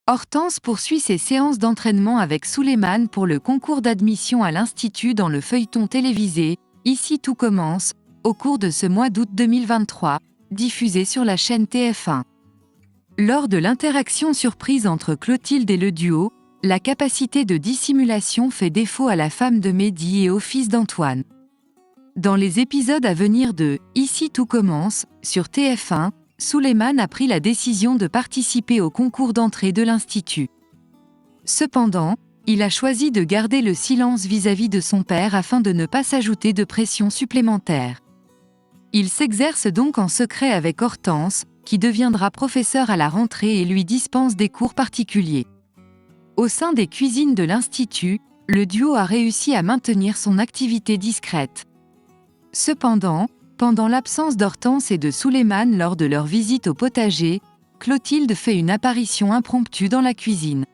Hortense poursuit ses séances d'entraînement avec Souleymane pour le concours d'admission à l'Institut dans le feuilleton télévisé « Ici tout commence » au cours de ce mois d'août 2023, diffusé sur la chaîne TF1. Lors de l'interaction surprise entre Clotilde et le duo, la capacité de dissimulation fait défaut à la femme de Mehdi et au fils d'Antoine. Dans les épisodes à venir de « Ici tout commence » sur TF1, Souleymane a pris la décision de participer au concours d'entrée de l'Institut. Cependant, il a choisi de garder le silence vis-à-vis de son père afin de ne pas s'ajouter de pression supplémentaire. Il s'exerce donc en secret avec Hortense, qui deviendra professeur à la rentrée et lui dispense des cours particuliers. Au sein des cuisines de l'Institut, le duo a réussi à maintenir son activité discrète. Cependant, pendant l'absence d'Hortense et de Souleymane lors de leur visite au potager, Clotilde fait une apparition impromptue dans la cuisine.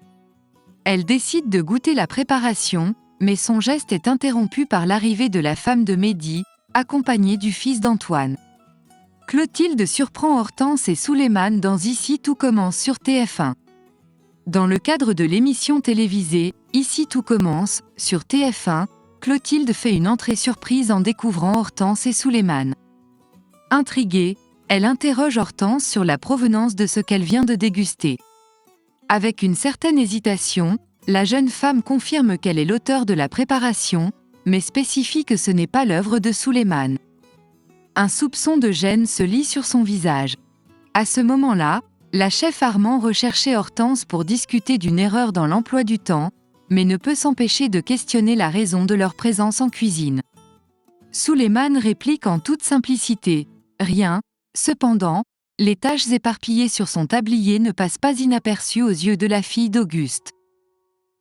Elle décide de goûter la préparation, mais son geste est interrompu par l'arrivée de la femme de Mehdi, accompagnée du fils d'Antoine. Clotilde surprend Hortense et Souleymane dans Ici tout commence sur TF1. Dans le cadre de l'émission télévisée « Ici tout commence » sur TF1, Clotilde fait une entrée surprise en découvrant Hortense et Souleymane. Intriguée, elle interroge Hortense sur la provenance de ce qu'elle vient de déguster. Avec une certaine hésitation, la jeune femme confirme qu'elle est l'auteur de la préparation, mais spécifie que ce n'est pas l'œuvre de Souleymane. Un soupçon de gêne se lit sur son visage. À ce moment-là, la chef Armand recherchait Hortense pour discuter d'une erreur dans l'emploi du temps, mais ne peut s'empêcher de questionner la raison de leur présence en cuisine. Souleymane réplique en toute simplicité « Rien ». Cependant, les taches éparpillées sur son tablier ne passent pas inaperçues aux yeux de la fille d'Auguste.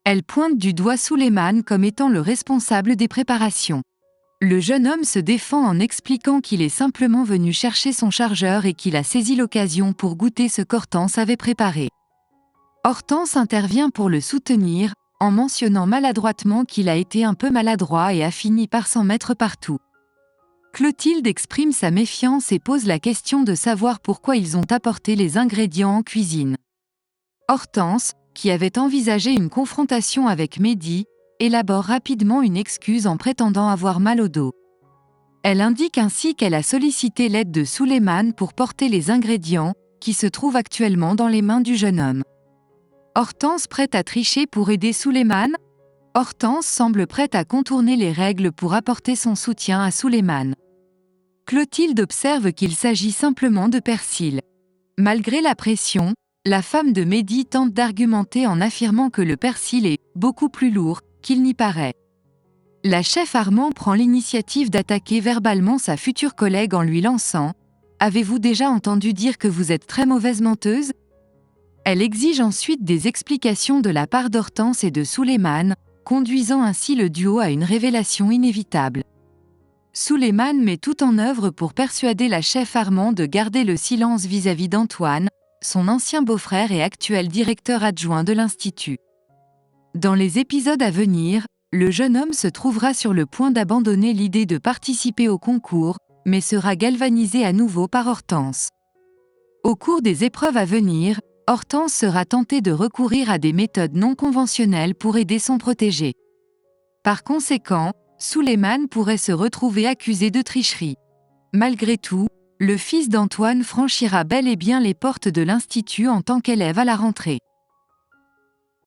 Elle pointe du doigt Souleymane comme étant le responsable des préparations. Le jeune homme se défend en expliquant qu'il est simplement venu chercher son chargeur et qu'il a saisi l'occasion pour goûter ce qu'Hortense avait préparé. Hortense intervient pour le soutenir, en mentionnant maladroitement qu'il a été un peu maladroit et a fini par s'en mettre partout. Clotilde exprime sa méfiance et pose la question de savoir pourquoi ils ont apporté les ingrédients en cuisine. Hortense, qui avait envisagé une confrontation avec Mehdi, élabore rapidement une excuse en prétendant avoir mal au dos. Elle indique ainsi qu'elle a sollicité l'aide de Souleymane pour porter les ingrédients, qui se trouvent actuellement dans les mains du jeune homme. Hortense prête à tricher pour aider Souleymane ? Hortense semble prête à contourner les règles pour apporter son soutien à Souleymane. Clotilde observe qu'il s'agit simplement de persil. Malgré la pression, la femme de Mehdi tente d'argumenter en affirmant que le persil est beaucoup plus lourd qu'il n'y paraît. La chef Armand prend l'initiative d'attaquer verbalement sa future collègue en lui lançant « Avez-vous déjà entendu dire que vous êtes très mauvaise menteuse ?» Elle exige ensuite des explications de la part d'Hortense et de Souleymane, conduisant ainsi le duo à une révélation inévitable. Souleymane met tout en œuvre pour persuader la chef Armand de garder le silence vis-à-vis d'Antoine, son ancien beau-frère et actuel directeur adjoint de l'Institut. Dans les épisodes à venir, le jeune homme se trouvera sur le point d'abandonner l'idée de participer au concours, mais sera galvanisé à nouveau par Hortense. Au cours des épreuves à venir, Hortense sera tentée de recourir à des méthodes non conventionnelles pour aider son protégé. Par conséquent, Souleymane pourrait se retrouver accusé de tricherie. Malgré tout, le fils d'Antoine franchira bel et bien les portes de l'Institut en tant qu'élève à la rentrée.